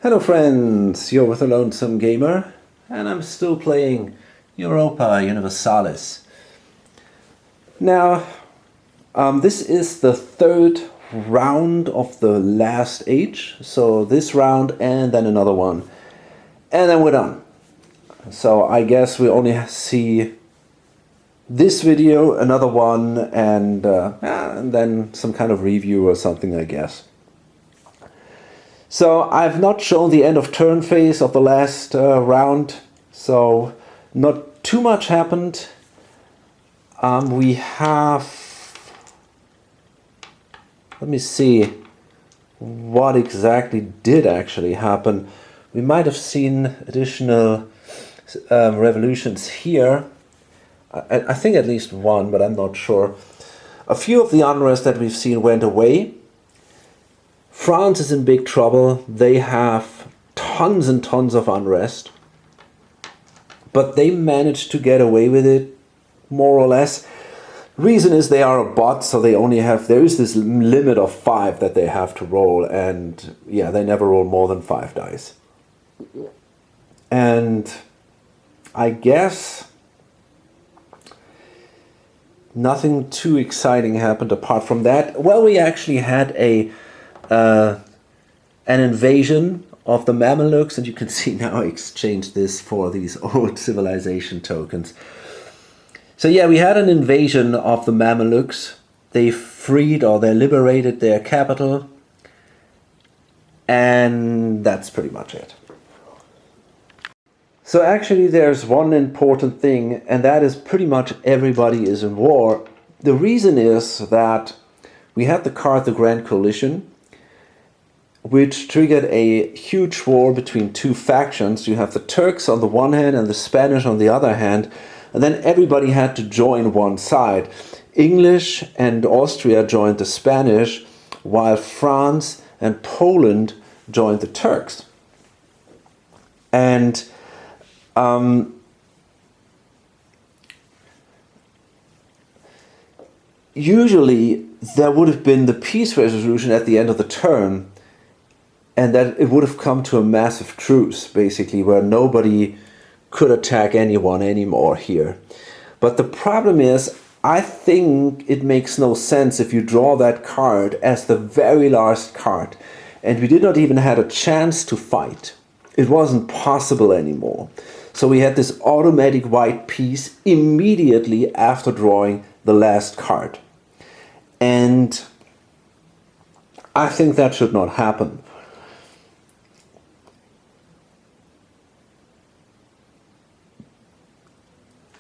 Hello friends, you're with the Lonesome Gamer, and I'm still playing Europa Universalis. Now, this is the third round of the last age, so this round and then another one, and then we're done. So I guess we only see this video, another one, and then some kind of review or something, I guess. So I've not shown the end of turn phase of the last round, so not too much happened. We have, let me see what exactly did actually happen. We might have seen additional revolutions here. I think at least one, but I'm not sure. A few of the unrest that we've seen went away. France is in big trouble. They have tons and tons of unrest, but they managed to get away with it, more or less. Reason is they are a bot, so they only have, there is this limit of 5 that they have to roll, and yeah, they never roll more than 5 dice. And I guess nothing too exciting happened apart from that. Well, we actually had an invasion of the Mamelukes, and you can see now I exchanged this for these old civilization tokens. So yeah, we had an invasion of the Mamelukes. They freed, or they liberated their capital, and that's pretty much it. So actually there's one important thing, and that is pretty much everybody is in war. The reason is that we had the card the Grand Coalition, which triggered a huge war between two factions. You have the Turks on the one hand and the Spanish on the other hand, and then everybody had to join one side. English and Austria joined the Spanish, while France and Poland joined the Turks. And usually there would have been the peace resolution at the end of the turn, and that it would have come to a massive truce, basically, where nobody could attack anyone anymore here. But the problem is, I think it makes no sense if you draw that card as the very last card. And we did not even have a chance to fight. It wasn't possible anymore. So we had this automatic white piece immediately after drawing the last card. And I think that should not happen.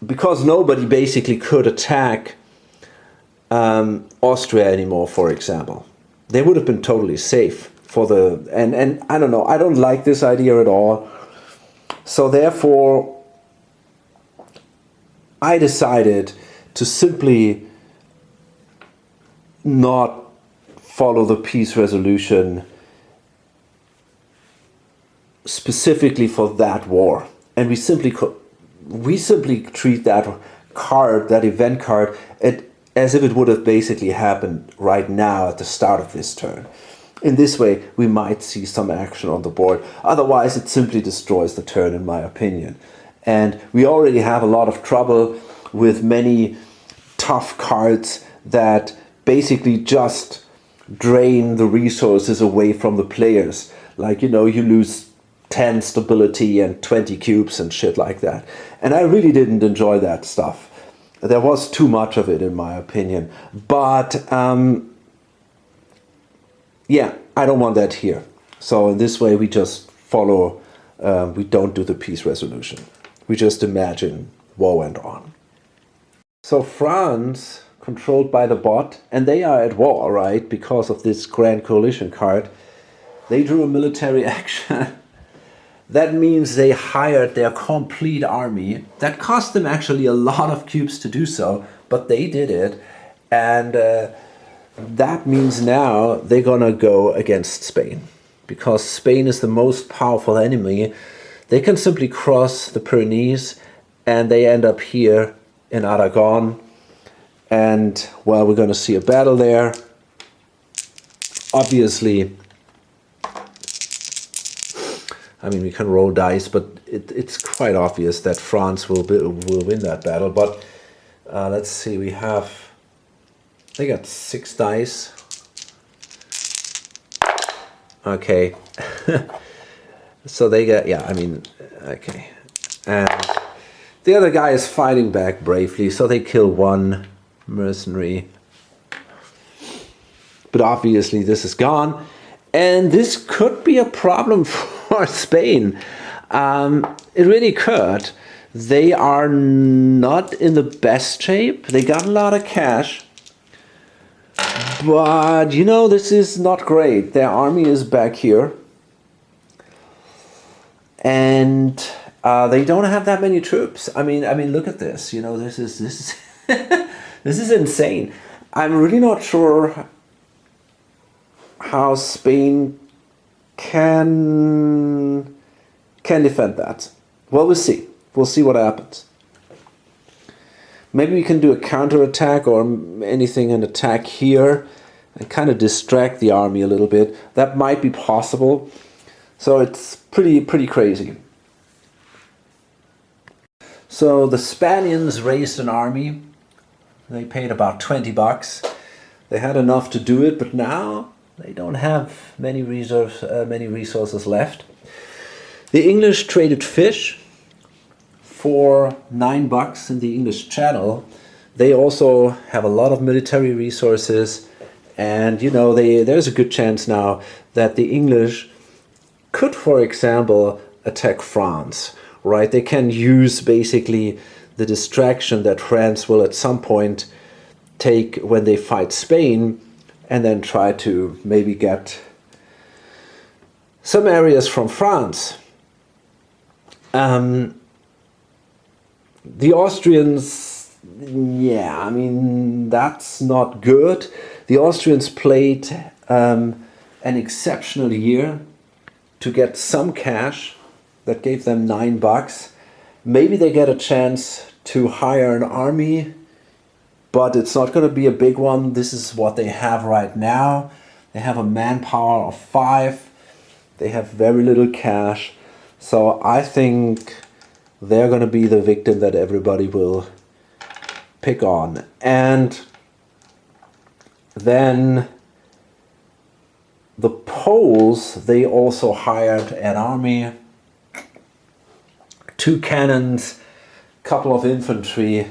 Because nobody basically could attack Austria anymore, for example. They would have been totally safe for the, and I don't know, I don't like this idea at all. So therefore, I decided to simply not follow the peace resolution specifically for that war. And we simply treat that card, that event card, as if it would have basically happened right now at the start of this turn. In this way, we might see some action on the board. Otherwise, it simply destroys the turn, in my opinion. And we already have a lot of trouble with many tough cards that basically just drain the resources away from the players. Like, you know, you lose 10 stability and 20 cubes and shit like that. And I really didn't enjoy that stuff. There was too much of it, in my opinion. But yeah, I don't want that here. So in this way we just follow, we don't do the peace resolution. We just imagine war went on. So France, controlled by the bot, and they are at war, right? Because of this Grand Coalition card. They drew a military action. That means they hired their complete army. That cost them actually a lot of cubes to do so, but they did it. And that means now they're gonna go against Spain. Because Spain is the most powerful enemy. They can simply cross the Pyrenees and they end up here in Aragon. And, well, we're gonna see a battle there. Obviously, I mean, we can roll dice, but it's quite obvious that France will win that battle. But let's see, they got 6 dice. Okay. So they get, yeah, I mean, okay. And the other guy is fighting back bravely, so they kill 1 mercenary. But obviously this is gone. And this could be a problem for Spain. It really could. They are not in the best shape. They got a lot of cash. But, you know, this is not great. Their army is back here. And they don't have that many troops. I mean, look at this. You know, this is this is insane. I'm really not sure how Spain can defend that. Well, we'll see. We'll see what happens. Maybe we can do a counterattack or anything and attack here and kind of distract the army a little bit. That might be possible. So it's pretty crazy. So the Spaniards raised an army. They paid about 20 bucks. They had enough to do it, but now they don't have many resources left. The English traded fish for 9 bucks in the English Channel. They also have a lot of military resources, and you know, there's a good chance now that the English could, for example, attack France, right? They can use basically the distraction that France will at some point take when they fight Spain, and then try to maybe get some areas from France. The Austrians, yeah, I mean, that's not good. The Austrians played an exceptional year to get some cash that gave them 9 bucks. Maybe they get a chance to hire an army, but it's not going to be a big one. This is what they have right now. They have a manpower of 5. They have very little cash. So I think they're going to be the victim that everybody will pick on. And then the Poles, they also hired an army, 2 cannons, couple of infantry,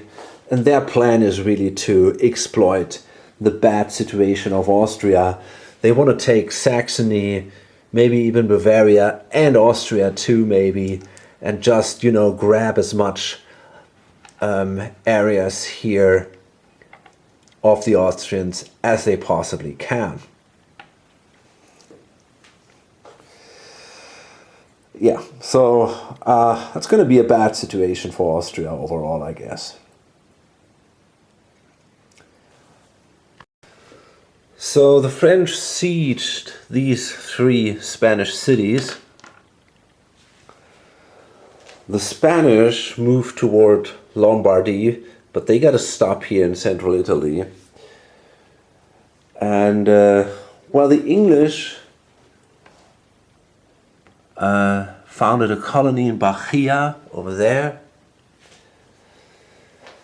and their plan is really to exploit the bad situation of Austria. They want to take Saxony, maybe even Bavaria and Austria too, maybe, and just, you know, grab as much areas here of the Austrians as they possibly can. Yeah, so that's going to be a bad situation for Austria overall, I guess. So the French sieged these 3 Spanish cities. The Spanish moved toward Lombardy, but they got to stop here in central Italy. And while the English founded a colony in Bahia over there,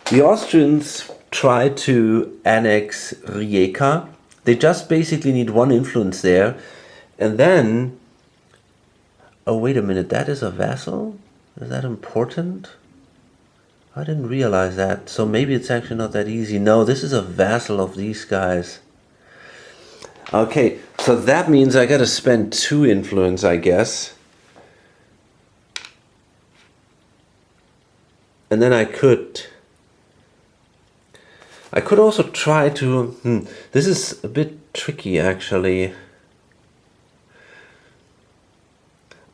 the Austrians tried to annex Rijeka. They just basically need 1 influence there. And then, oh wait a minute, that is a vassal? Is that important? I didn't realize that. So maybe it's actually not that easy. No, this is a vassal of these guys. Okay, so that means I gotta spend 2 influence, I guess. And then I could also try to... this is a bit tricky, actually.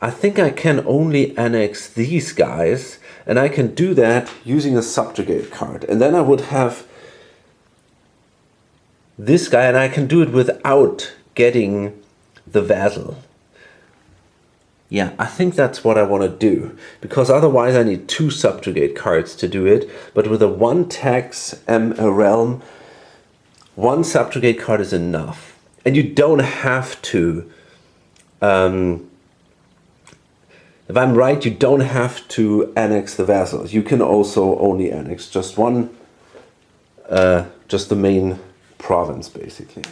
I think I can only annex these guys, and I can do that using a subjugate card. And then I would have this guy, and I can do it without getting the vassal. Yeah, I think that's what I want to do, because otherwise I need 2 subjugate cards to do it. But with a 1 tax a realm, 1 subjugate card is enough. And you don't have to if I'm right, you don't have to annex the vassals. You can also only annex just one, just the main province, basically.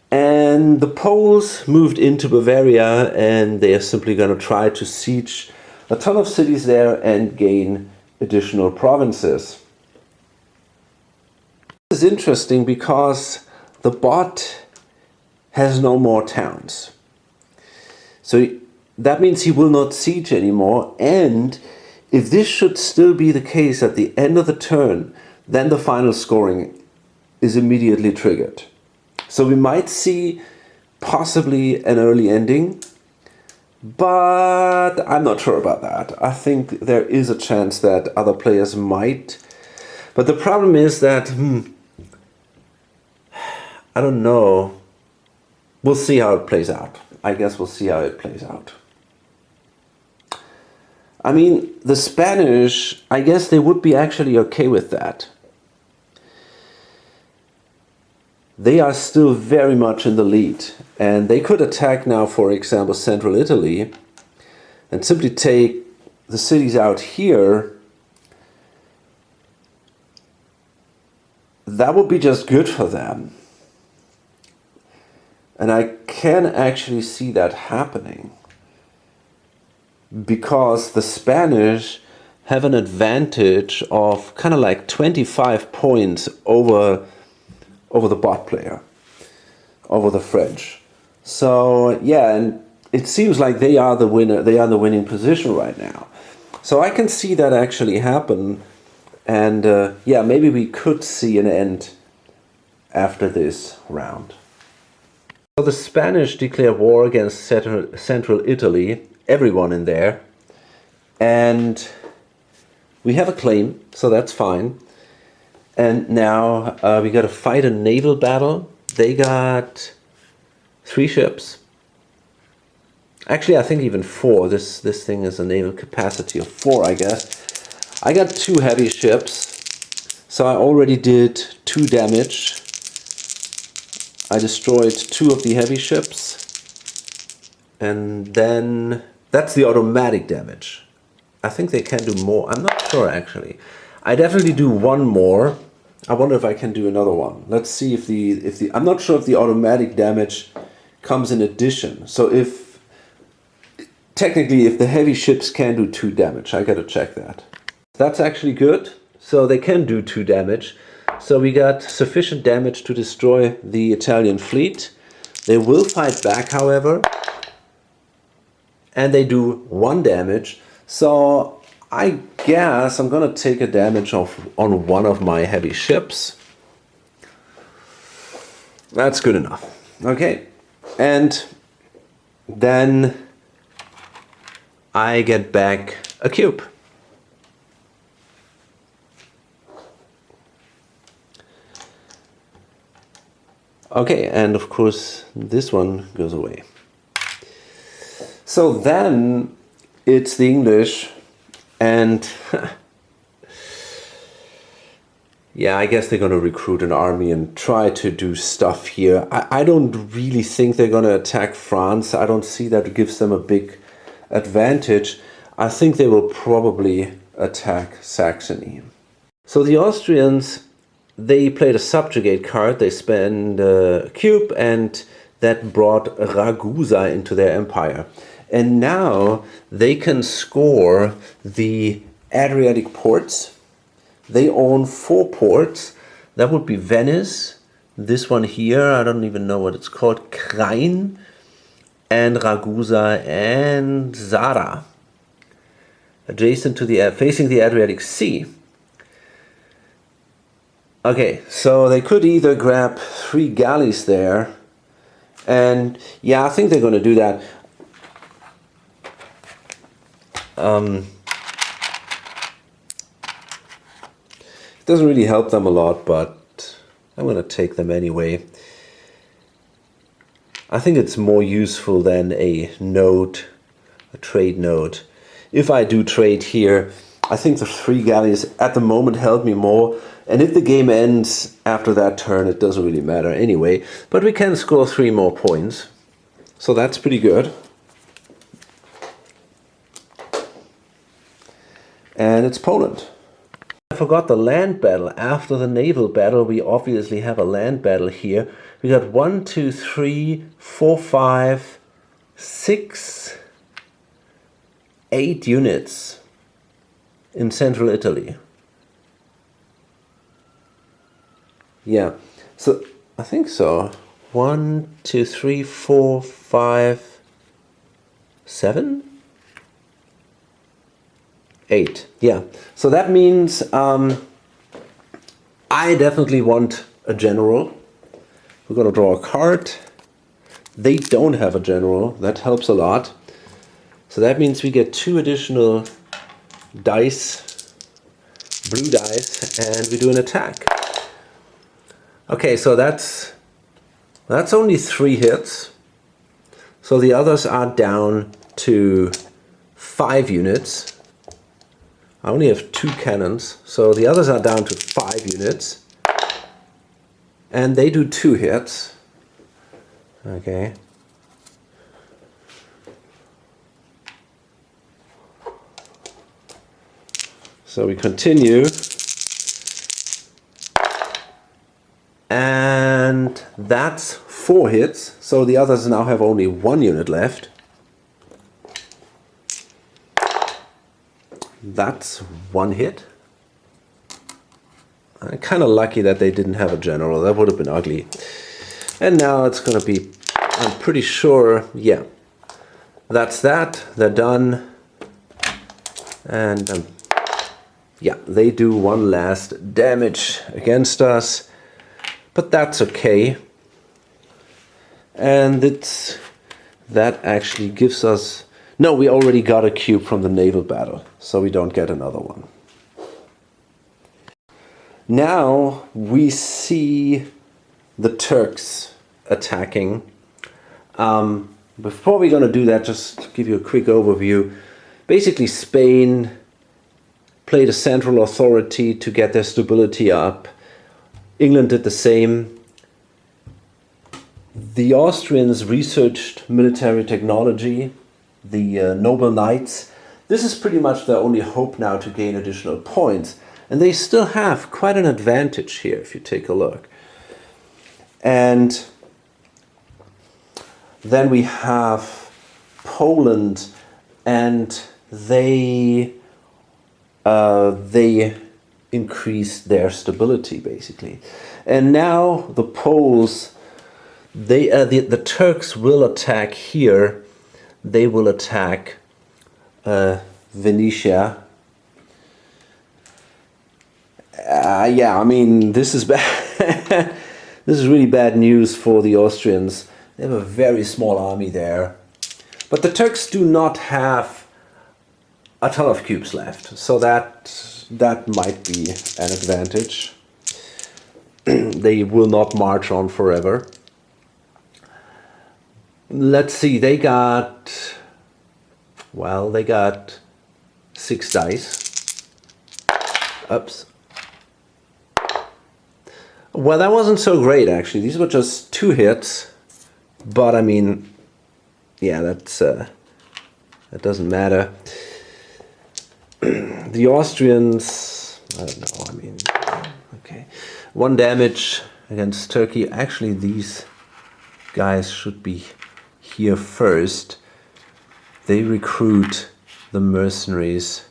And the Poles moved into Bavaria, and they are simply going to try to siege a ton of cities there and gain additional provinces. This is interesting because the bot has no more towns. So that means he will not siege anymore, and if this should still be the case at the end of the turn, then the final scoring is immediately triggered. So we might see possibly an early ending, but I'm not sure about that. I think there is a chance that other players might. But the problem is that, I don't know. We'll see how it plays out. I guess we'll see how it plays out. I mean, the Spanish, I guess they would be actually okay with that. They are still very much in the lead, and they could attack now, for example, central Italy and simply take the cities out here. That would be just good for them. And I can actually see that happening because the Spanish have an advantage of kind of like 25 points over the bot player, over the French. So yeah, and it seems like they are the winner. They are in the winning position right now. So I can see that actually happen, and yeah, maybe we could see an end after this round. So the Spanish declare war against central Italy, everyone in there, and we have a claim, so that's fine. And now we got to fight a naval battle. They got 3 ships. Actually, I think even 4. This thing is a naval capacity of 4, I guess. I got 2 heavy ships, so I already did 2 damage. I destroyed 2 of the heavy ships, and then that's the automatic damage. I think they can do more. I'm not sure actually. I definitely do 1 more. I wonder if I can do another one. Let's see if the I'm not sure if the automatic damage comes in addition. So if technically if the heavy ships can do 2 damage, I gotta check that. That's actually good. So they can do 2 damage. So we got sufficient damage to destroy the Italian fleet. They will fight back, however, and they do 1 damage. So I guess I'm gonna take a damage on 1 of my heavy ships. That's good enough. Okay, and then I get back a cube. Okay, and of course this one goes away. So then it's the English, and yeah, I guess they're going to recruit an army and try to do stuff here. I don't really think they're going to attack France. I don't see that it gives them a big advantage. I think they will probably attack Saxony. So the Austrians, they played a subjugate card. They spent a cube, and that brought Ragusa into their empire. And now they can score the Adriatic ports. They own 4 ports. That would be Venice, this one here, I don't even know what it's called, Krain, and Ragusa, and Zara, adjacent to the facing the Adriatic Sea. Okay, so they could either grab 3 galleys there, and yeah, I think they're going to do that. It doesn't really help them a lot, but I'm going to take them anyway. I think it's more useful than a node, a trade node. If I do trade here, I think the 3 galleys at the moment help me more. And if the game ends after that turn, it doesn't really matter anyway. But we can score 3 more points. So that's pretty good. and it's Poland. I forgot the land battle. After the naval battle, we obviously have a land battle here. We got 1, 2, 3, 4, 5, 6, 8 units in central Italy. Yeah, so I think so. 1, 2, 3, 4, 5, 7, 8. Yeah, so that means I definitely want a general. We're gonna draw a card. They don't have a general. That helps a lot. So that means we get 2 additional dice, blue dice, and we do an attack. Okay, so that's only 3 hits. So the others are down to 5 units. I only have 2 cannons, so the others are down to 5 units. And they do 2 hits. Okay. So we continue. And that's 4 hits, so the others now have only 1 unit left. That's 1 hit. I'm kind of lucky that they didn't have a general. That would have been ugly. And now it's going to be, I'm pretty sure, yeah. That's that. They're done. And yeah, they do 1 last damage against us. But that's okay. And that actually gives us... No, we already got a cube from the naval battle, so we don't get another one. Now we see the Turks attacking. Before we're going to do that, just give you a quick overview. Basically, Spain played a central authority to get their stability up. England did the same. The Austrians researched military technology, the noble knights. This is pretty much their only hope now to gain additional points. And they still have quite an advantage here, if you take a look. And then we have Poland, and they increased their stability, basically. And now the Poles, the Turks will attack here. They will attack Venetia. Yeah, I mean, this is bad. This is really bad news for the Austrians. They have a very small army there. But the Turks do not have a ton of cubes left, so that might be an advantage. They will not march on forever. Let's see, they got 6 dice. Oops. Well, that wasn't so great, actually. These were just 2 hits. But, I mean, yeah, that doesn't matter. The Austrians, I don't know, I mean, okay. 1 damage against Turkey. Actually, these guys should be here first. They recruit the mercenaries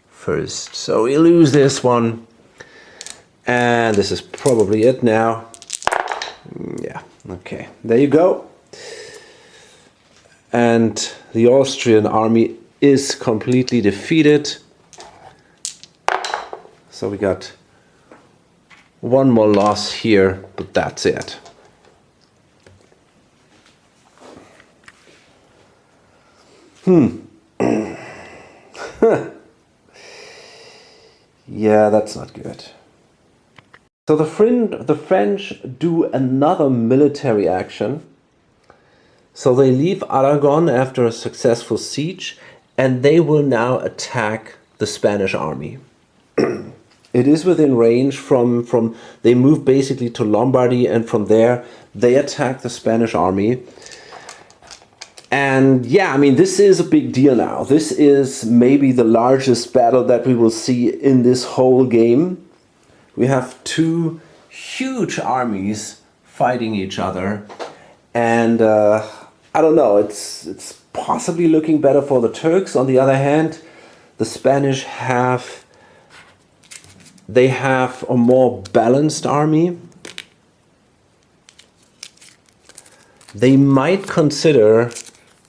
first. So we lose this one. And this is probably it now. Yeah, okay. There you go. And the Austrian army is completely defeated. So we got 1 more loss here, but that's it. Yeah, that's not good. So the French do another military action. So they leave Aragon after a successful siege, and they will now attack the Spanish army. It is within range from they move basically to Lombardy, and from there they attack the Spanish army. And yeah, I mean, this is a big deal now. This is maybe the largest battle that we will see in this whole game. We have two huge armies fighting each other. And I don't know, it's possibly looking better for the Turks. On the other hand, the Spanish have a more balanced army. They might consider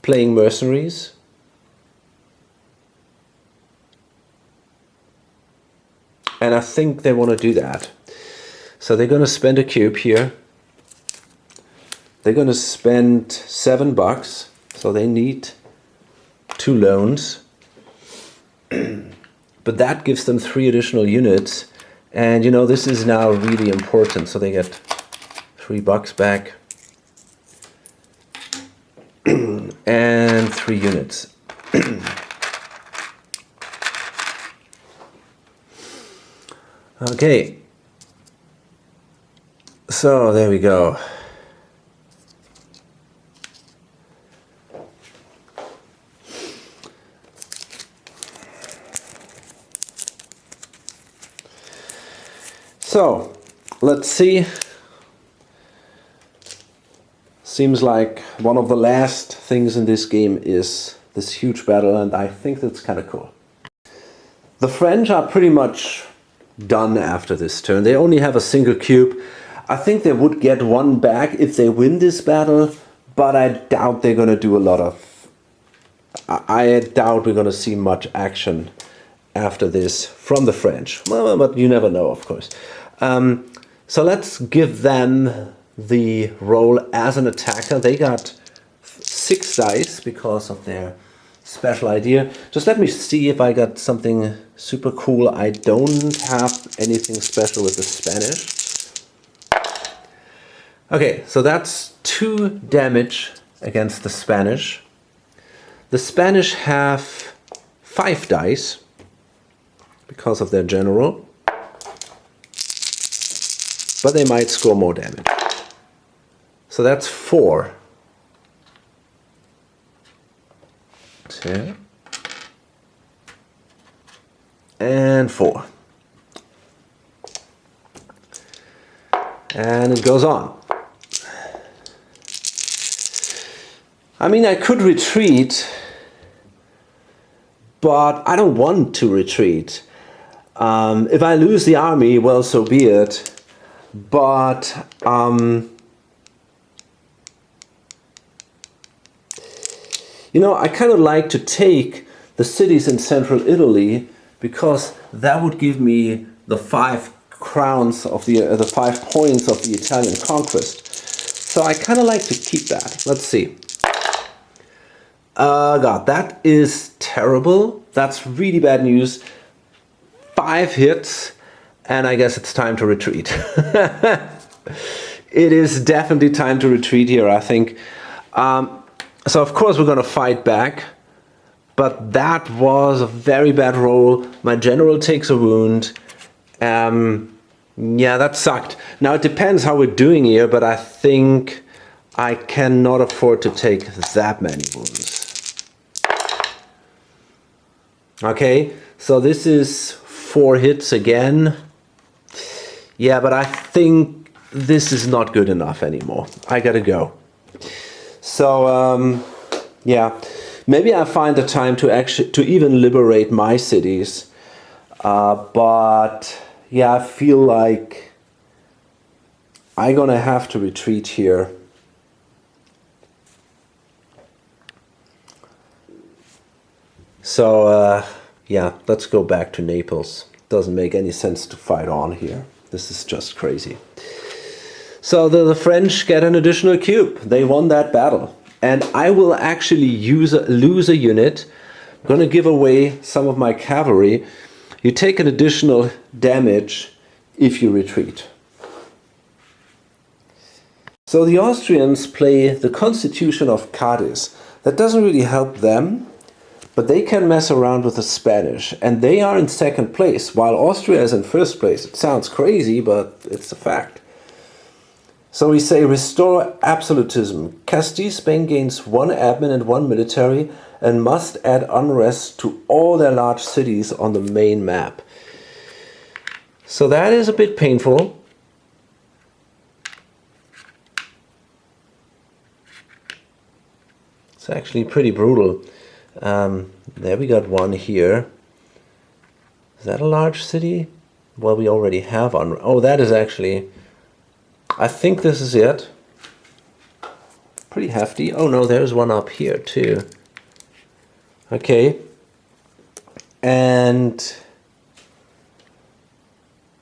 playing mercenaries. And I think they want to do that. So they're going to spend a cube here. They're going to spend $7. So they need 2 loans. But that gives them 3 additional units. And you know, this is now really important. So they get $3 back. And 3 units. Okay. So there we go. So let's see. Seems like one of the last things in this game is this huge battle, and I think that's kind of cool. The French are pretty much done after this turn. They only have a single cube. I think they would get 1 back if they win this battle, but I doubt they're going to do a lot of... I doubt we're going to see much action after this from the French. Well, but you never know, of course. So let's give them the role as an attacker. They got 6 dice because of their special idea. Just let me see if I got something super cool. I don't have anything special with the Spanish. Okay, so that's 2 damage against the Spanish. The Spanish have 5 dice because of their general. But they might score more damage. So that's 4. 2. And 4. And it goes on. I mean, I could retreat, but I don't want to retreat. If I lose the army, well, so be it. But you know, I kind of like to take the cities in central Italy because that would give me the 5 crowns of the 5 points of the Italian conquest. So I kind of like to keep that. Let's see. God, that is terrible. That's really bad news. 5 hits, and I guess it's time to retreat. It is definitely time to retreat here, I think. So of course we're going to fight back, but that was a very bad roll. My general takes a wound. Yeah, that sucked. Now it depends how we're doing here, but I think I cannot afford to take that many wounds. Okay, so this is 4 hits again. Yeah, but I think this is not good enough anymore. I gotta go. So, yeah, maybe I find the time to even liberate my cities. But yeah, I feel like I'm gonna have to retreat here. So, yeah, let's go back to Naples. Doesn't make any sense to fight on here. This is just crazy. So the French get an additional cube. They won that battle. And I will actually lose a unit. I'm going to give away some of my cavalry. You take an additional damage if you retreat. So the Austrians play the Constitution of Cadiz. That doesn't really help them, but they can mess around with the Spanish. And they are in 2nd place, while Austria is in 1st place. It sounds crazy, but it's a fact. So we say restore absolutism. Castile, Spain gains 1 admin and 1 military and must add unrest to all their large cities on the main map. So that is a bit painful. It's actually pretty brutal. There we got 1 here. Is that a large city? Well, we already have unrest. Oh, that is actually... I think this is it. Pretty hefty. Oh no, there's 1 up here too. Okay. And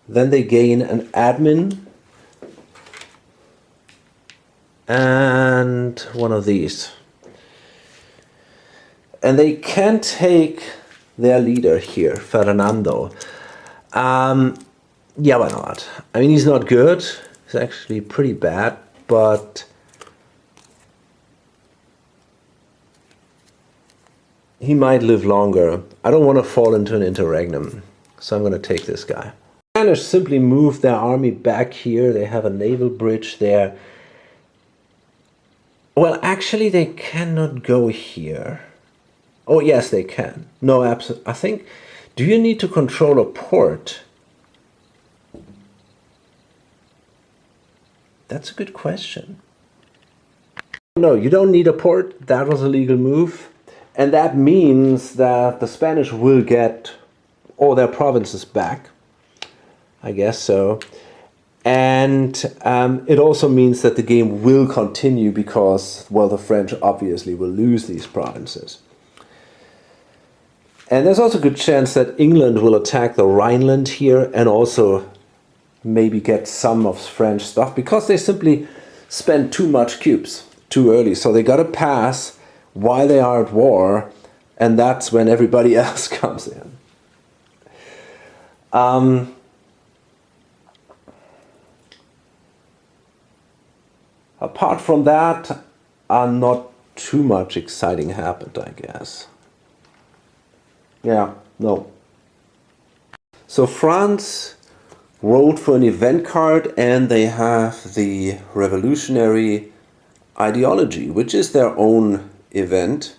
then they gain an admin and 1 of these. And they can take their leader here, Fernando. Yeah, why not? I mean, he's not good. He's actually pretty bad, but he might live longer. I don't want to fall into an interregnum, so I'm going to take this guy. The Spanish simply move their army back here. They have a naval bridge there. Well, actually, they cannot go here. Oh, yes, they can. No, absolutely. I think, do you need to control a port? That's a good question. No, you don't need a port. That was a legal move. And that means that the Spanish will get all their provinces back. I guess so. And it also means that the game will continue because, well, the French obviously will lose these provinces. And there's also a good chance that England will attack the Rhineland here and also maybe get some of French stuff because they simply spent too much cubes too early. So they got to pass while they are at war, and that's when everybody else comes in. Apart from that, not too much exciting happened, I guess. Yeah, no. So France wrote for an event card and they have the revolutionary ideology, which is their own event.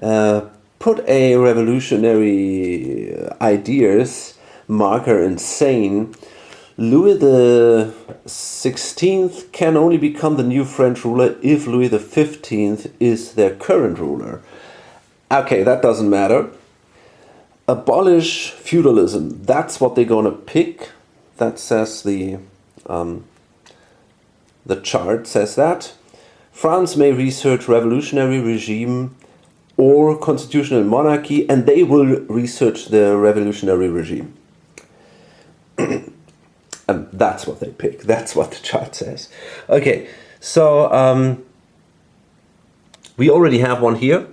Put a revolutionary ideas marker insane. Louis the 16th can only become the new French ruler if Louis the 15th is their current ruler. Okay, that doesn't matter. Abolish feudalism. That's what they're gonna pick. That says the chart says that. France may research revolutionary regime or constitutional monarchy, and they will research the revolutionary regime. And that's what they pick. That's what the chart says. Okay, so we already have 1 here.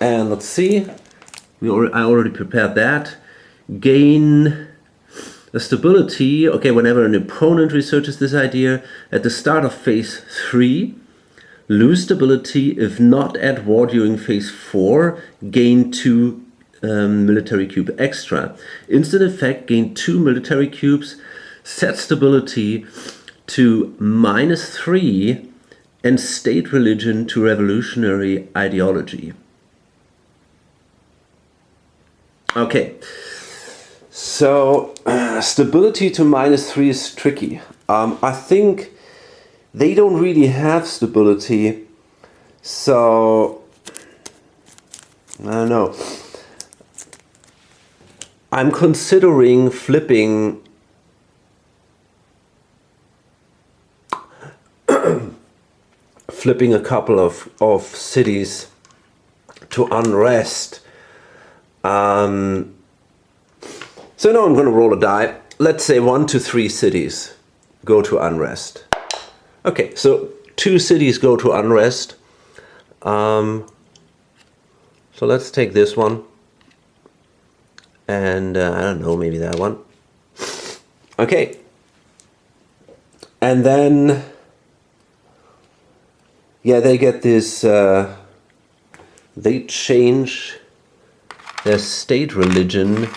And let's see, I already prepared that. Gain a stability, okay, whenever an opponent researches this idea, at the start of phase 3, lose stability. If not at war during phase 4, gain 2 military cube extra. Instant effect, gain 2 military cubes, set stability to -3, and state religion to revolutionary ideology. Okay, so stability to -3 is tricky. I think they don't really have stability, so I don't know. I'm considering flipping a couple of cities to unrest. So now I'm going to roll a die. Let's say 1 to 3 cities go to unrest. Okay, so 2 cities go to unrest. So let's take this one. And I don't know, maybe that one. Okay. And then, yeah, they get this, they change their state religion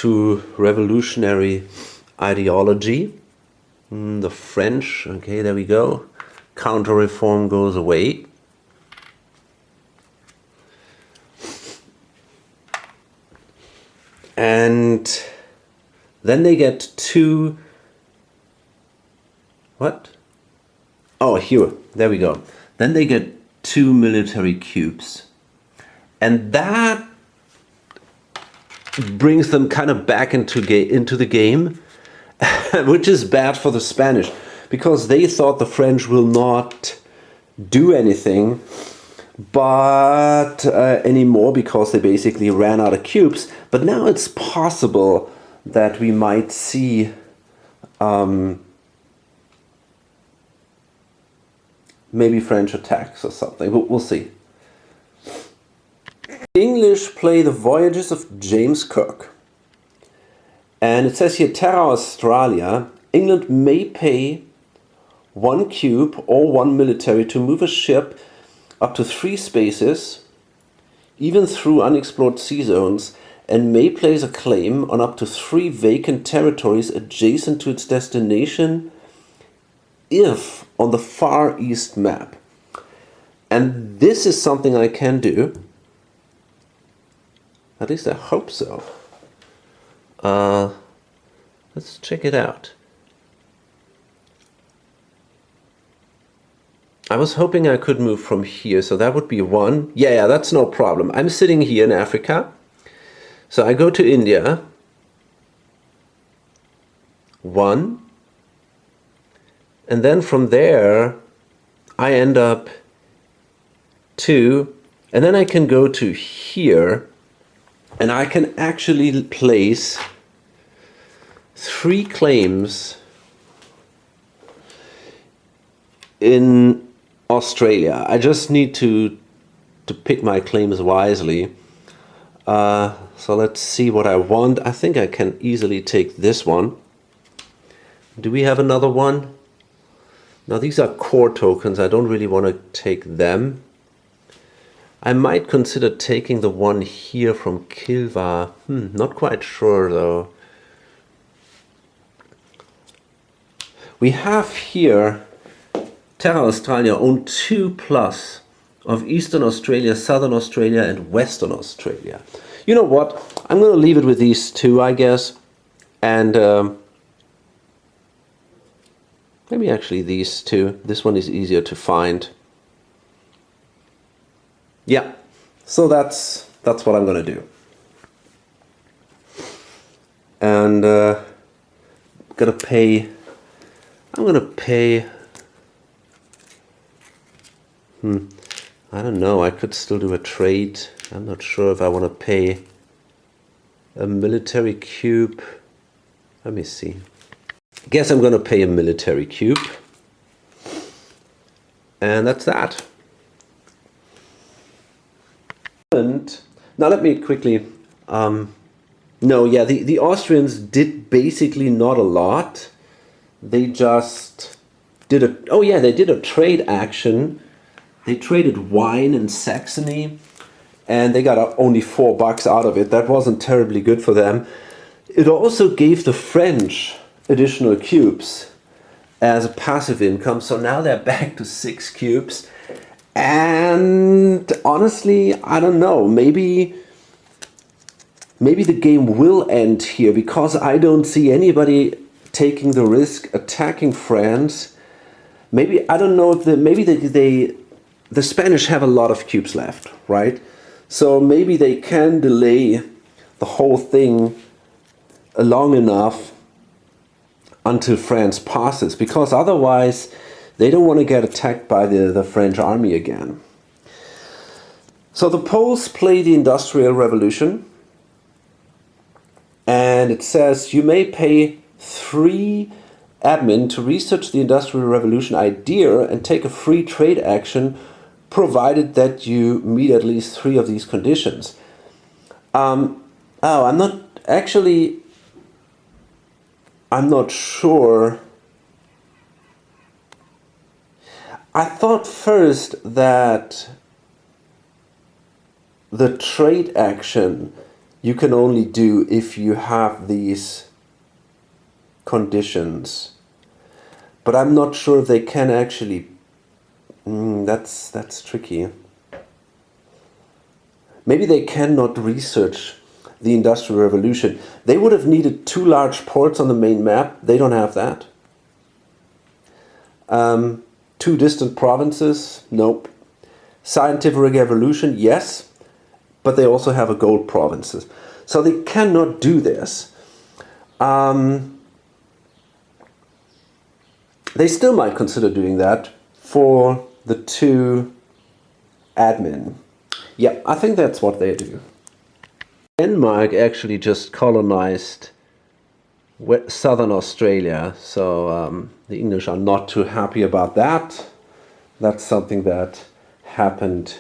to revolutionary ideology. The French, okay, there we go. Counter-reform goes away. And then they get two... What? Oh, here, there we go. Then they get 2 military cubes. And that brings them kind of back into the game, which is bad for the Spanish, because they thought the French will not do anything but anymore, because they basically ran out of cubes. But now it's possible that we might see maybe French attacks or something. We'll see. English play the Voyages of James Cook. And it says here, Terra Australia, England may pay 1 cube or 1 military to move a ship up to 3 spaces, even through unexplored sea zones, and may place a claim on up to 3 vacant territories adjacent to its destination if on the Far East map. And this is something I can do. At least I hope so. Let's check it out. I was hoping I could move from here, so that would be 1. Yeah, that's no problem. I'm sitting here in Africa. So I go to India. 1. And then from there, I end up 2. And then I can go to here. And I can actually place 3 claims in Australia. I just need to pick my claims wisely. So let's see what I want. I think I can easily take this one. Do we have another one? Now these are core tokens. I don't really want to take them. I might consider taking the one here from Kilva. Not quite sure though. We have here Terra Australia own 2+ of Eastern Australia, Southern Australia and Western Australia. You know what? I'm going to leave it with these 2, I guess. And maybe actually these 2. This one is easier to find. Yeah, so that's what I'm going to do. And I'm going to pay I don't know, I could still do a trade. I'm not sure if I want to pay a military cube. Let me see. I guess I'm going to pay a military cube. And that's that. And now let me quickly, the Austrians did basically not a lot. They just did they did a trade action. They traded wine in Saxony and they got only $4 out of it. That wasn't terribly good for them. It also gave the French additional cubes as a passive income. So now they're back to 6 cubes. And honestly, I don't know, maybe the game will end here, because I don't see anybody taking the risk attacking France. Maybe, I don't know if the Spanish have a lot of cubes left, right? So maybe they can delay the whole thing long enough until France passes, because otherwise they don't want to get attacked by the French army again. So the Poles play the Industrial Revolution, and it says you may pay 3 admin to research the Industrial Revolution idea and take a free trade action, provided that you meet at least 3 of these conditions. I'm not sure. I thought first that the trade action you can only do if you have these conditions. But I'm not sure if they can actually. That's tricky. Maybe they cannot research the Industrial Revolution. They would have needed 2 large ports on the main map. They don't have that. 2 distant provinces. Nope. Scientific revolution, yes. But they also have a gold provinces. So they cannot do this. They still might consider doing that for the 2 admin. Yeah, I think that's what they do. Denmark actually just colonized southern Australia, so the English are not too happy about that. That's something that happened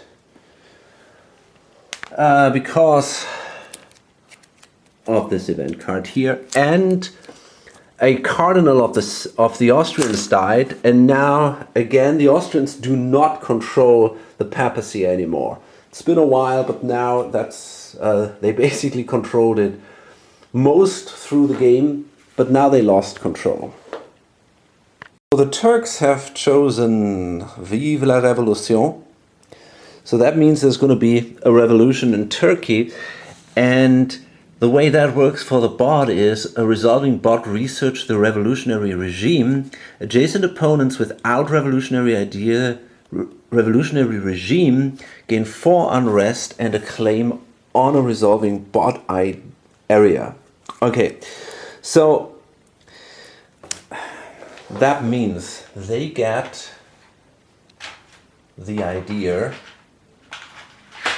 because of this event card here, and a cardinal of the Austrians died, and now again the Austrians do not control the papacy anymore. It's been a while, but now that's they basically controlled it most through the game, but now they lost control. So the Turks have chosen Vive la Révolution. So that means there's going to be a revolution in Turkey, and the way that works for the bot is a resolving bot research the revolutionary regime. Adjacent opponents without revolutionary regime gain 4 unrest and a claim on a resolving bot area. Okay, so that means they get the idea.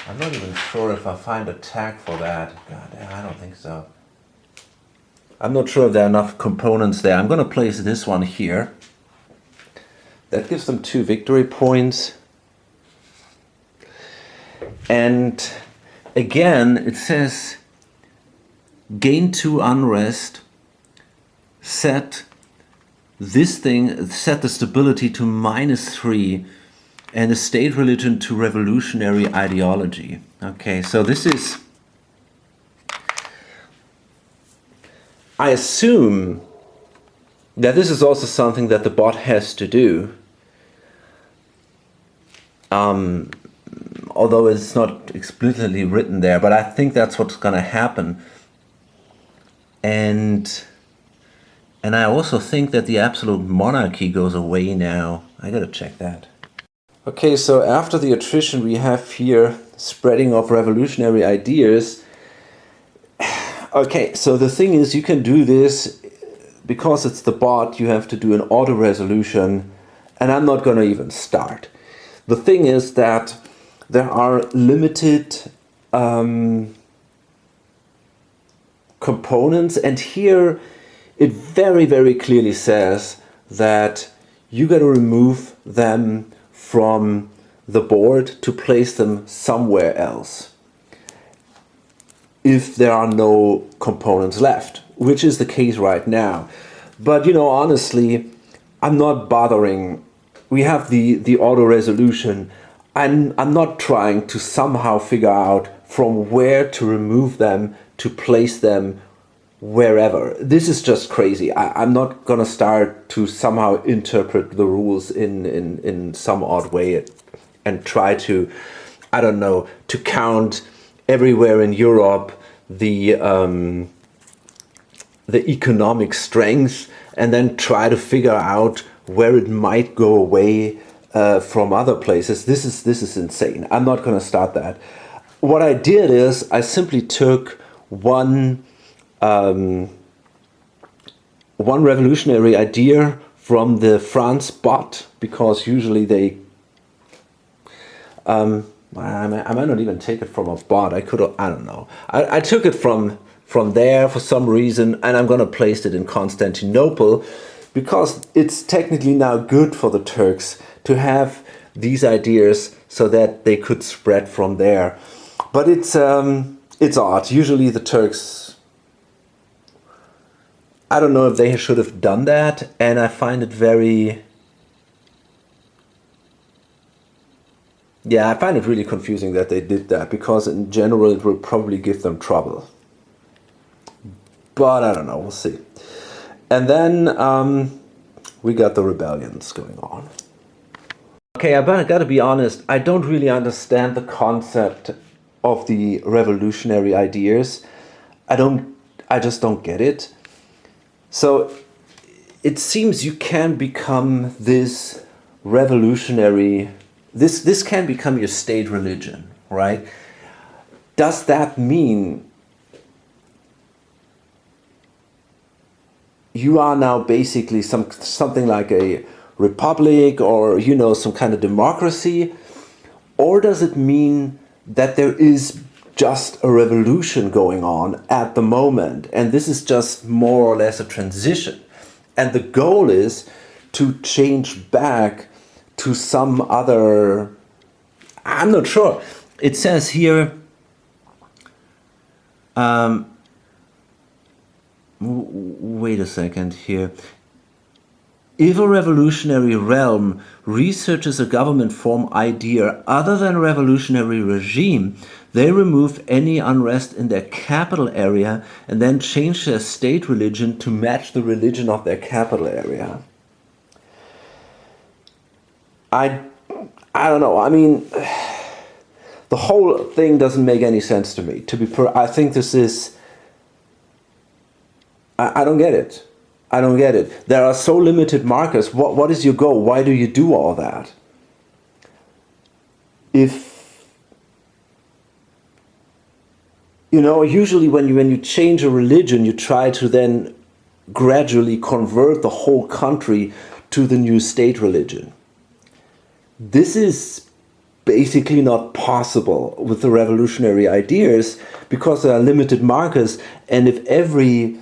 I'm not even sure if I find a tag for that. God, I don't think so. I'm not sure if there are enough components there. I'm going to place this one here. That gives them 2 victory points. And again, it says gain 2 unrest, set the stability to -3, and the state religion to revolutionary ideology. Okay, so this is, I assume that this is also something that the bot has to do. Although it's not explicitly written there, but I think that's what's going to happen. And I also think that the absolute monarchy goes away now. I gotta check that. Okay, so after the attrition we have here spreading of revolutionary ideas. Okay, so the thing is, you can do this because it's the bot. You have to do an auto resolution, and I'm not gonna even start. The thing is that there are limited components, and here it very, very clearly says that you got to remove them from the board to place them somewhere else if there are no components left, which is the case right now. But you know, honestly, I'm not bothering. We have the auto resolution. I'm not trying to somehow figure out from where to remove them to place them wherever. This is just crazy. I'm not gonna start to somehow interpret the rules in some odd way and try to, I don't know, to count everywhere in Europe the economic strength and then try to figure out where it might go away from other places. This is insane. I'm not gonna start that. What I did is I simply took one revolutionary idea from the France bot, because usually they I might not even take it from a bot. I don't know. I took it from there for some reason, and I'm gonna place it in Constantinople because it's technically now good for the Turks to have these ideas so that they could spread from there. But it's odd. Usually the Turks, I don't know if they should have done that, and I find it very... Yeah, I find it really confusing that they did that, because in general it will probably give them trouble. But I don't know, we'll see. And then we got the rebellions going on. Okay, I gotta be honest, I don't really understand the concept of the revolutionary ideas. I just don't get it. So it seems you can become this revolutionary, this can become your state religion, right? Does that mean you are now basically something like a republic or, you know, some kind of democracy? Or does it mean that there is just a revolution going on at the moment and this is just more or less a transition? And the goal is to change back to some other... I'm not sure. It says here... wait a second here. If a revolutionary realm researches a government form idea other than revolutionary regime, they remove any unrest in their capital area and then change their state religion to match the religion of their capital area. I don't know. I mean, the whole thing doesn't make any sense to me. I think this is... I don't get it. I don't get it. There are so limited markers. What is your goal? Why do you do all that? If, you know, usually when you change a religion, you try to then gradually convert the whole country to the new state religion. This is basically not possible with the revolutionary ideas because there are limited markers, and if every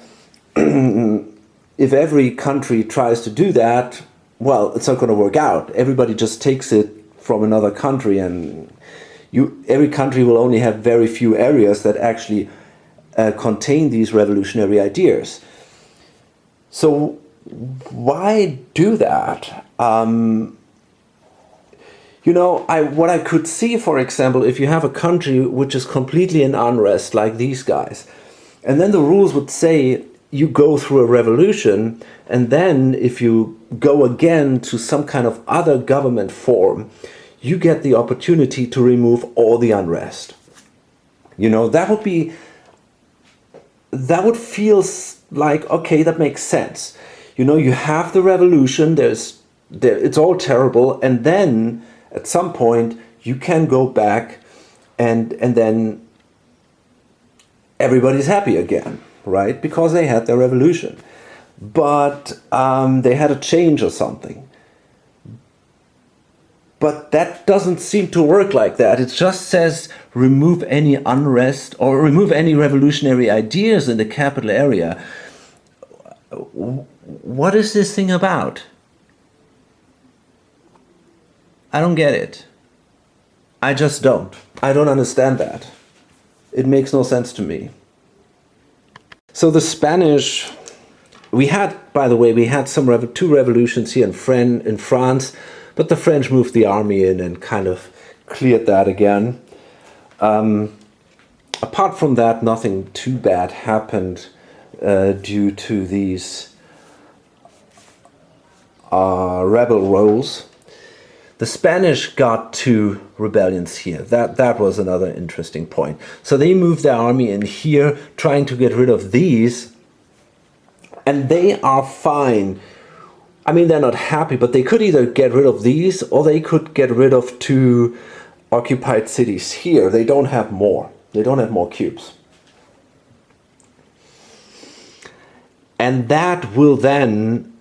country tries to do that, well, it's not going to work out. Everybody just takes it from another country, and every country will only have very few areas that actually contain these revolutionary ideas. So why do that? You know, what I could see, for example, if you have a country which is completely in unrest, like these guys, and then the rules would say you go through a revolution, and then if you go again to some kind of other government form, you get the opportunity to remove all the unrest. You know, that would feel like, okay, that makes sense. You know, you have the revolution, it's all terrible, and then at some point you can go back and then everybody's happy again, right? Because they had their revolution. But they had a change or something. But that doesn't seem to work like that. It just says remove any unrest or remove any revolutionary ideas in the capital area. What is this thing about? I don't get it. I just don't. I don't understand that. It makes no sense to me. So the Spanish, by the way, we had two revolutions here in France, but the French moved the army in and kind of cleared that again. Apart from that, nothing too bad happened due to these rebel roles. The Spanish got two rebellions here. That was another interesting point. So they moved their army in here, trying to get rid of these, and they are fine. I mean, they're not happy, but they could either get rid of these or they could get rid of two occupied cities here. They don't have more. They don't have more cubes. And that will then,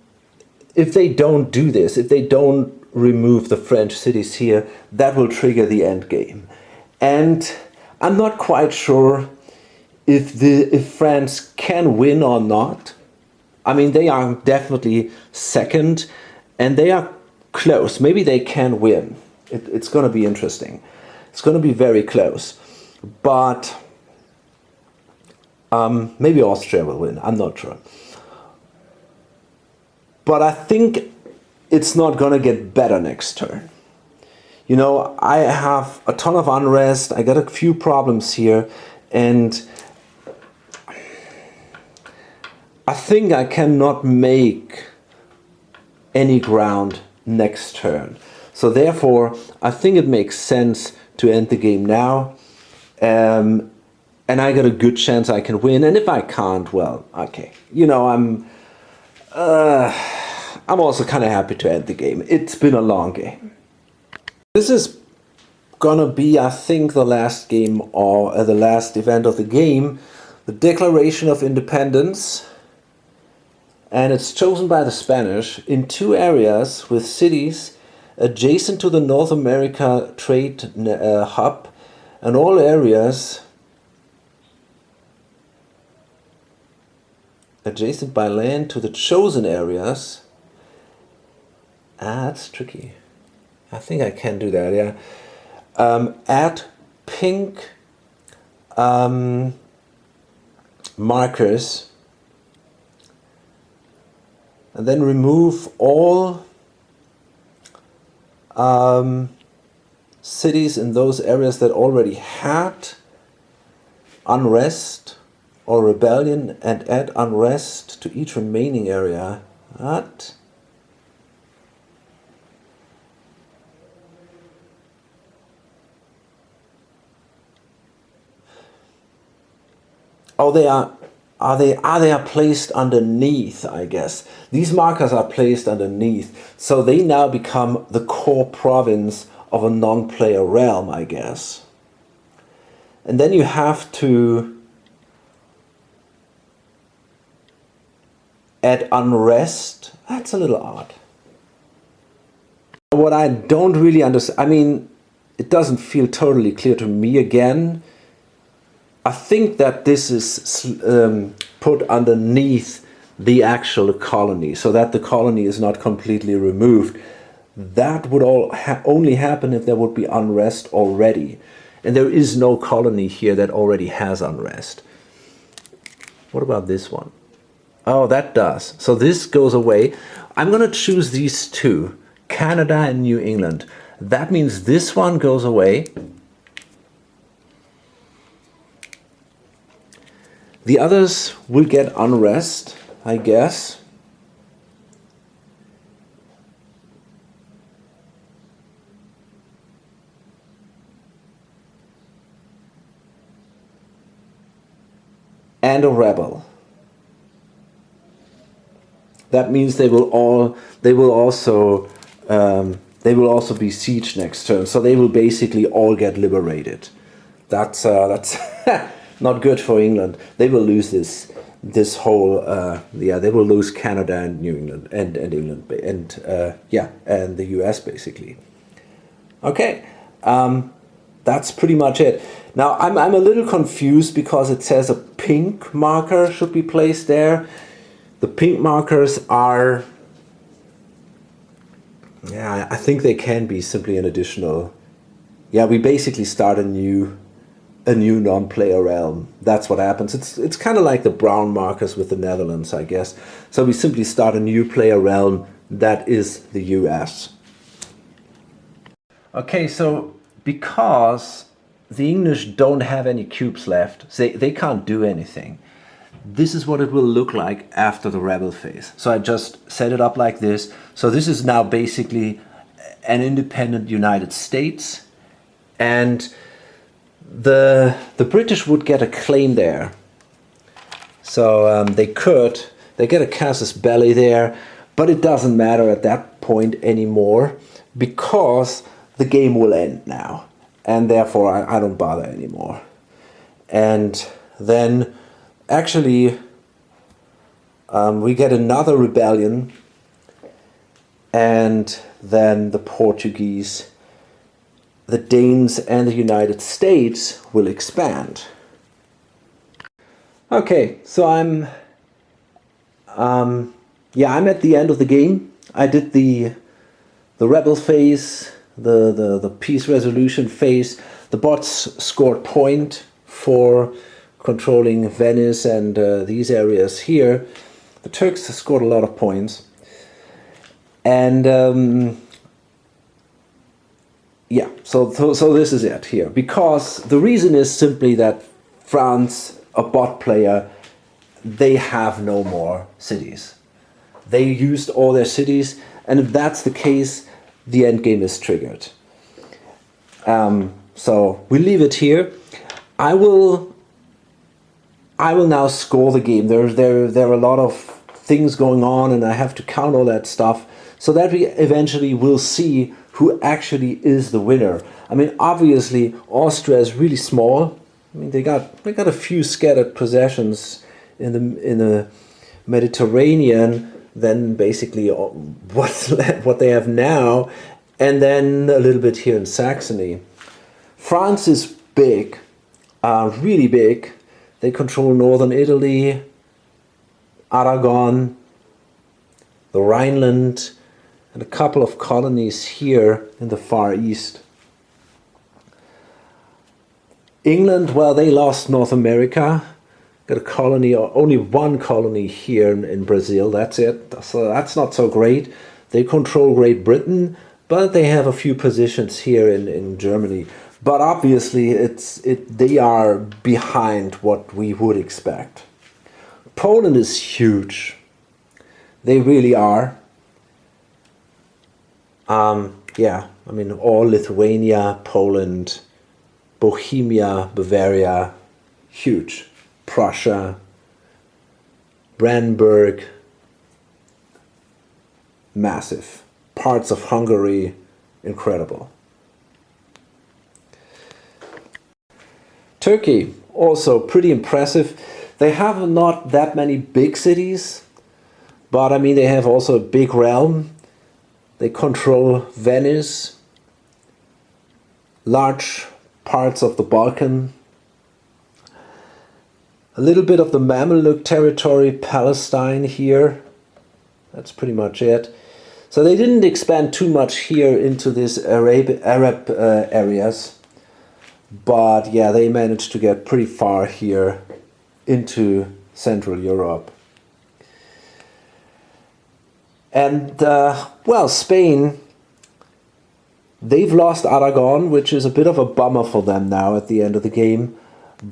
if they don't do this, if they don't remove the French cities here, that will trigger the end game. And I'm not quite sure if France can win or not. I mean, they are definitely second, and they are close. Maybe they can win. It's going to be interesting. It's going to be very close. But maybe Austria will win. I'm not sure. But I think it's not going to get better next turn. You know, I have a ton of unrest. I got a few problems here, and I think I cannot make any ground next turn. So therefore, I think it makes sense to end the game now. And I got a good chance I can win. And if I can't, well, okay. You know, I'm also kind of happy to end the game. It's been a long game. This is gonna be, I think, the last game or the last event of the game, the Declaration of Independence. And it's chosen by the Spanish in 2 areas with cities adjacent to the North America trade hub, and all areas adjacent by land to the chosen areas. That's tricky. I think I can do that, yeah. Add pink markers, and then remove all cities in those areas that already had unrest or rebellion, and add unrest to each remaining area. What? Oh, they are placed underneath, I guess. These markers are placed underneath, so they now become the core province of a non-player realm, I guess. And then you have to add unrest. That's a little odd. What I don't really understand, I mean, it doesn't feel totally clear to me again. I think that this is put underneath the actual colony, so that the colony is not completely removed. That would only happen if there would be unrest already. And there is no colony here that already has unrest. What about this one? Oh, that does. So this goes away. I'm going to choose these 2, Canada and New England. That means this one goes away. The others will get unrest, I guess. And a rebel. That means they will also be sieged next turn. So they will basically all get liberated. That's not good for England. They will lose this whole they will lose Canada and New England and England and and the US basically. Okay, that's pretty much it. Now I'm a little confused because it says a pink marker should be placed there. The pink markers are, I think they can be simply an additional. Yeah, we basically start a new non-player realm. That's what happens. It's kind of like the brown markers with the Netherlands, I guess. So we simply start a new player realm that is the US. Okay, so because the English don't have any cubes left, they can't do anything. This is what it will look like after the rebel phase. So I just set it up like this. So this is now basically an independent United States, and the British would get a claim there. So they get a casus belli there, but it doesn't matter at that point anymore because the game will end now, and therefore I don't bother anymore. And then actually we get another rebellion, and then the Portuguese, the Danes and the United States will expand. Okay, so I'm at the end of the game. I did the rebel phase, the peace resolution phase. The bots scored point for controlling Venice and these areas here. The Turks scored a lot of points. And so this is it here. Because the reason is simply that France, a bot player, they have no more cities. They used all their cities, and if that's the case, the end game is triggered. So we leave it here. I will now score the game. There are a lot of things going on, and I have to count all that stuff so that we eventually will see who actually is the winner. I mean, obviously Austria is really small. I mean, they got a few scattered possessions in the Mediterranean. Then basically what they have now, and then a little bit here in Saxony. France is big, really big. They control northern Italy, Aragon, the Rhineland, and a couple of colonies here in the Far East. England, well, they lost North America. Got a colony, or only one colony here in Brazil, that's it. So that's not so great. They control Great Britain, but they have a few positions here in Germany. But obviously they are behind what we would expect. Poland is huge. They really are. Yeah, I mean, all Lithuania, Poland, Bohemia, Bavaria, huge. Prussia, Brandenburg, massive. Parts of Hungary, incredible. Turkey, also pretty impressive. They have not that many big cities, but I mean, they have also a big realm. They control Venice, large parts of the Balkan, a little bit of the Mamluk territory, Palestine here. That's pretty much it. So they didn't expand too much here into these Arab areas. But yeah, they managed to get pretty far here into Central Europe. And well, Spain, they've lost Aragon, which is a bit of a bummer for them now at the end of the game.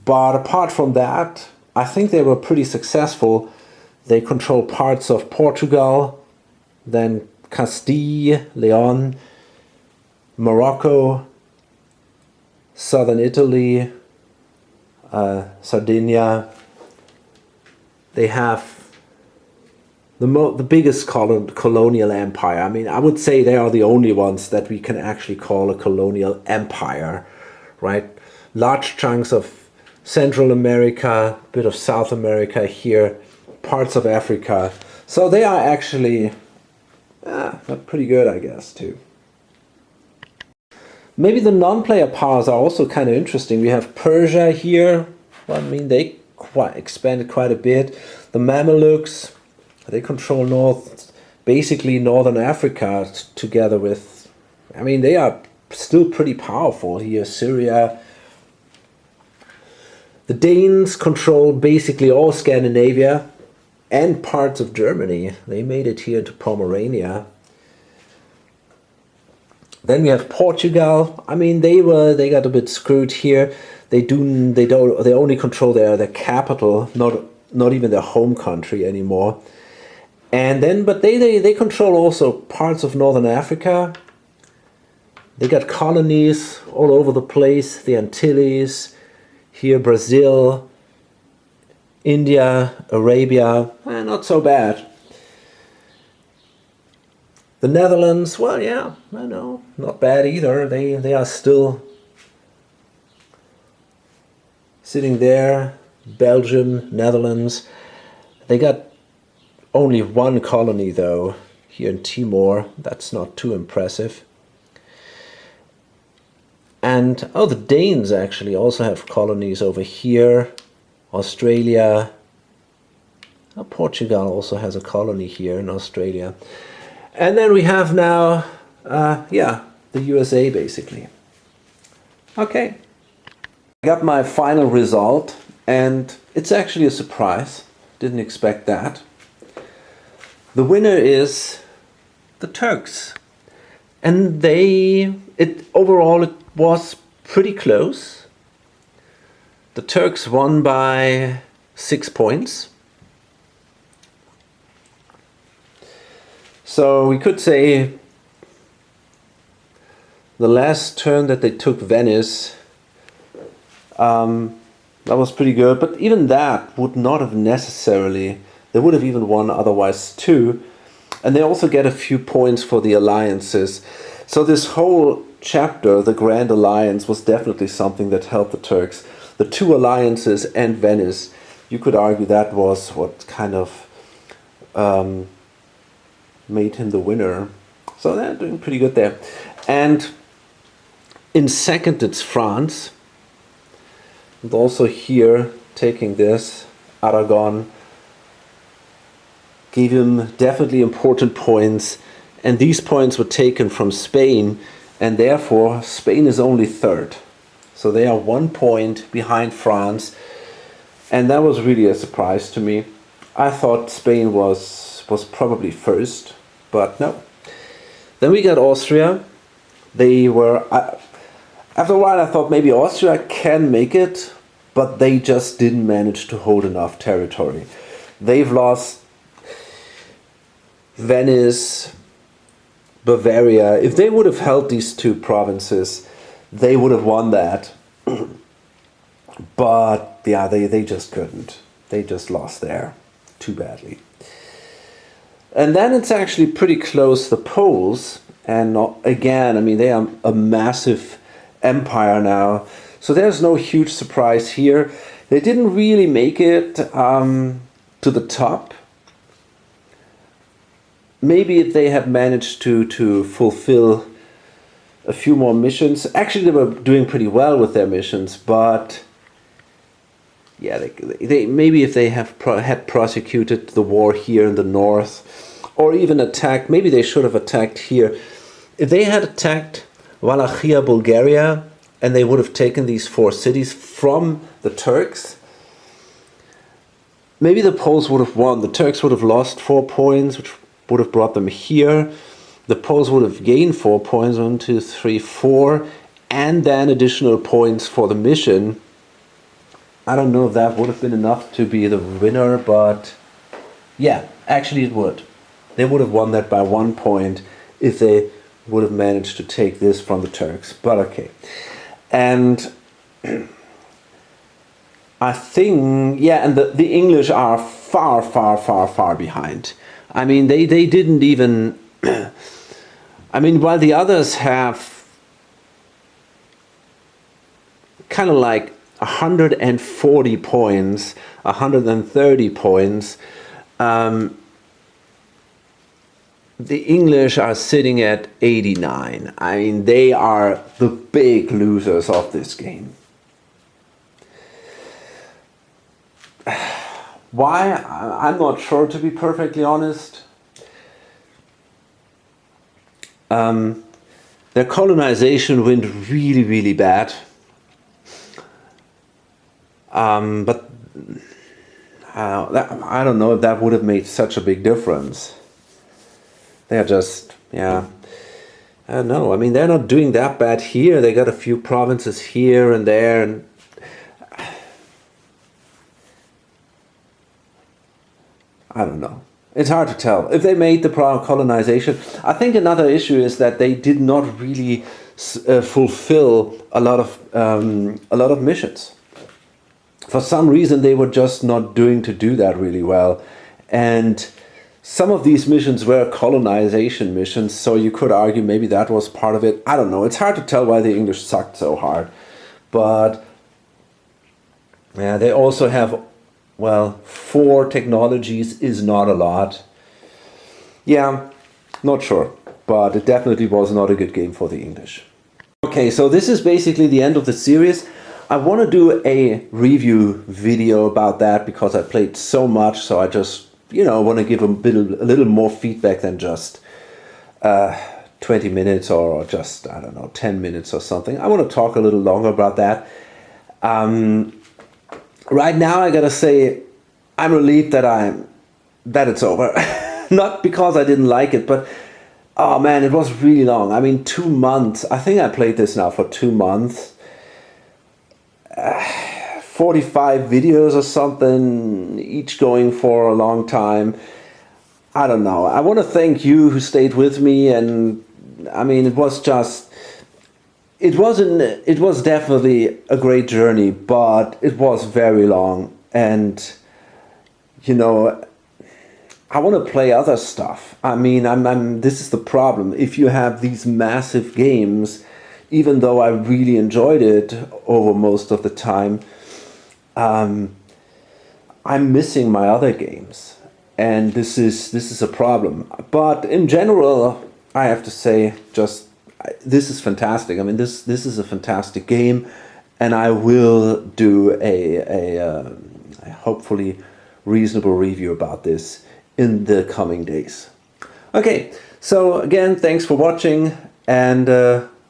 But apart from that, I think they were pretty successful. They control parts of Portugal, then Castile, Leon, Morocco, southern Italy, Sardinia. They have the biggest colonial empire. I mean, I would say they are the only ones that we can actually call a colonial empire, right? Large chunks of Central America, a bit of South America here, parts of Africa. So they are actually pretty good, I guess, too. Maybe the non-player powers are also kind of interesting. We have Persia here. Well, I mean, they expanded quite a bit. The Mamelukes, they control basically northern Africa together with, I mean, they are still pretty powerful here. Syria. The Danes control basically all Scandinavia and parts of Germany. They made it here to Pomerania. Then we have Portugal. I mean, they got a bit screwed here. They only control their capital, not even their home country anymore. And then, but they control also parts of northern Africa. They got colonies all over the place. The Antilles. Here, Brazil, India, Arabia, not so bad. The Netherlands, well, yeah, I know, not bad either. They are still sitting there. Belgium, Netherlands. They got only one colony, though, here in Timor. That's not too impressive. And, oh, the Danes actually also have colonies over here. Australia. Oh, Portugal also has a colony here in Australia. And then we have now, the USA, basically. Okay. I got my final result, and it's actually a surprise. Didn't expect that. The winner is the Turks. And overall it was pretty close. The Turks won by 6 points. So we could say the last turn that they took Venice, that was pretty good, but even that would not have necessarily, they would have even won otherwise too. And they also get a few points for the alliances. So this whole chapter, the Grand Alliance, was definitely something that helped the Turks. The two alliances and Venice, you could argue that was what kind of made him the winner. So they're doing pretty good there. And in second, it's France. And also here, taking this, Aragon gave him definitely important points. And these points were taken from Spain. And therefore, Spain is only third. So they are 1 point behind France. And that was really a surprise to me. I thought Spain was probably first, but no. Then we got Austria. They were... after a while I thought maybe Austria can make it, but they just didn't manage to hold enough territory. They've lost Venice, Bavaria. If they would have held these two provinces, they would have won that. But yeah, they just couldn't. They just lost there too badly. And then it's actually pretty close, the Poles. And again, I mean, they are a massive empire now. So there's no huge surprise here. They didn't really make it to the top. Maybe if they had managed to fulfill a few more missions. Actually, they were doing pretty well with their missions, but yeah, they maybe if they had prosecuted the war here in the north, or even attacked, maybe they should have attacked here. If they had attacked Wallachia, Bulgaria, and they would have taken these 4 cities from the Turks, maybe the Poles would have won. The Turks would have lost 4 points, which would have brought them here. The Poles would have gained 4 points, 1, 2, 3, 4, and then additional points for the mission. I don't know if that would have been enough to be the winner, but yeah, actually it would. They would have won that by 1 point if they would have managed to take this from the Turks, but okay. And I think, yeah, and the English are far, far, far, far behind. I mean, they didn't even... I mean, while the others have kind of like 140 points, 130 points, the English are sitting at 89. I mean, they are the big losers of this game. Why? I'm not sure, to be perfectly honest. Their colonization went really, really bad. But I don't know if that would have made such a big difference. They are just, yeah, I don't know. I mean, they're not doing that bad here. They got a few provinces here and there, and I don't know. It's hard to tell. If they made the colonization, I think another issue is that they did not really fulfill a lot of missions. For some reason, they were just not doing to do that really well, and some of these missions were colonization missions, so you could argue maybe that was part of it. I don't know. It's hard to tell why the English sucked so hard. But yeah, they also have, well, 4 technologies is not a lot. Yeah, not sure. But it definitely was not a good game for the English. Okay, so this is basically the end of the series. I want to do a review video about that because I played so much, so I just, you know, want to give a little more feedback than just 20 minutes or just, I don't know, 10 minutes or something. I want to talk a little longer about that. Right now, I gotta say, I'm relieved that it's over. Not because I didn't like it, but oh man, it was really long. I mean, 2 months. I think I played this now for 2 months. 45 videos or something, each going for a long time. I don't know. I want to thank you who stayed with me, and I mean, it was just, it wasn't, it was definitely a great journey, but it was very long, and you know, I want to play other stuff. I mean, this is the problem. If you have these massive games, even though I really enjoyed it over most of the time, I'm missing my other games. And this is a problem. But in general, I have to say, just this is fantastic. I mean, this is a fantastic game, and I will do a hopefully reasonable review about this in the coming days. Okay, so again, thanks for watching, and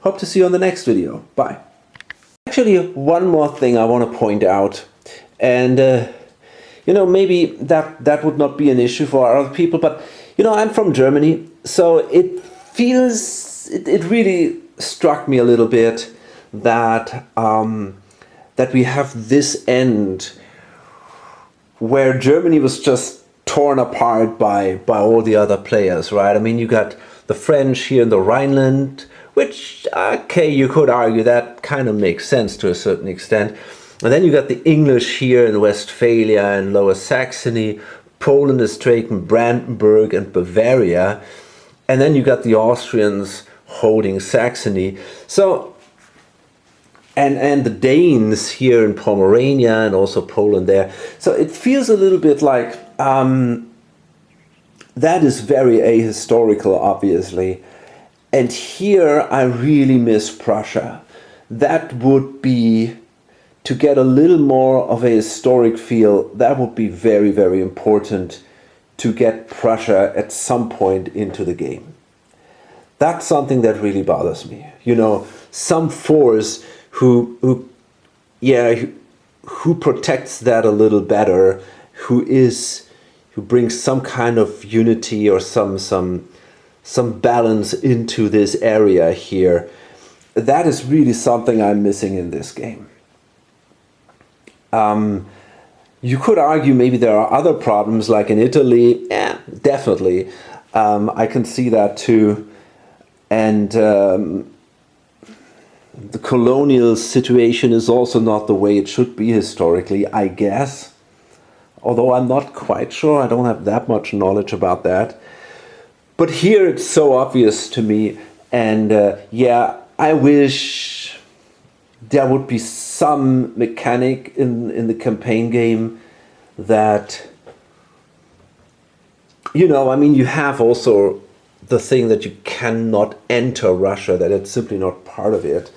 hope to see you on the next video. Bye. Actually, one more thing I want to point out, and you know, maybe that would not be an issue for other people, but you know, I'm from Germany, so it really struck me a little bit that that we have this end where Germany was just torn apart by all the other players, right? I mean, you got the French here in the Rhineland, which, okay, you could argue that kind of makes sense to a certain extent. And then you got the English here in Westphalia and Lower Saxony. Poland is taking Brandenburg and Bavaria. And then you got the Austrians holding Saxony. So, and the Danes here in Pomerania and also Poland there. So it feels a little bit like that is very ahistorical, obviously. And here I really miss Prussia. That would be, to get a little more of a historic feel, that would be very, very important to get Prussia at some point into the game. That's something that really bothers me. You know, some force who protects that a little better, who brings some kind of unity or some balance into this area here. That is really something I'm missing in this game. You could argue maybe there are other problems, like in Italy. Yeah, definitely. I can see that too. And the colonial situation is also not the way it should be historically, I guess. Although I'm not quite sure, I don't have that much knowledge about that. But here it's so obvious to me, and yeah, I wish there would be some mechanic in the campaign game that, you know, I mean, you have also the thing that you cannot enter Russia, that it's simply not part of it.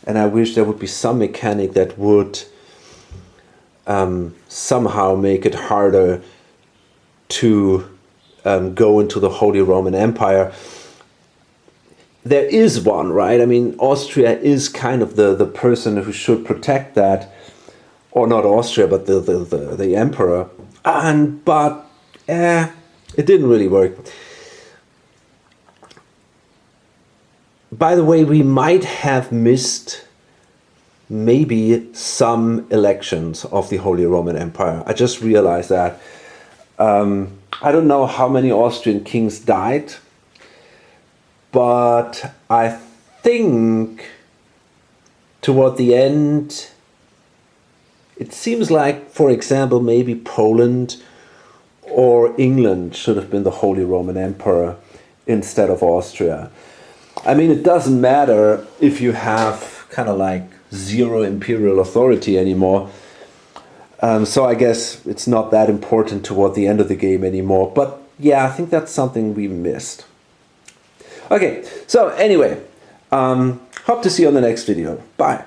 And I wish there would be some mechanic that would somehow make it harder to go into the Holy Roman Empire. There is one, right? I mean, Austria is kind of the person who should protect that, or not Austria, but the emperor. But it didn't really work. By the way, we might have missed maybe some elections of the Holy Roman Empire. I just realized that. I don't know how many Austrian kings died, but I think toward the end, it seems like, for example, maybe Poland or England should have been the Holy Roman Emperor instead of Austria. I mean, it doesn't matter if you have kind of like zero imperial authority anymore. So I guess it's not that important toward the end of the game anymore. But yeah, I think that's something we missed. Okay, so anyway, hope to see you on the next video. Bye.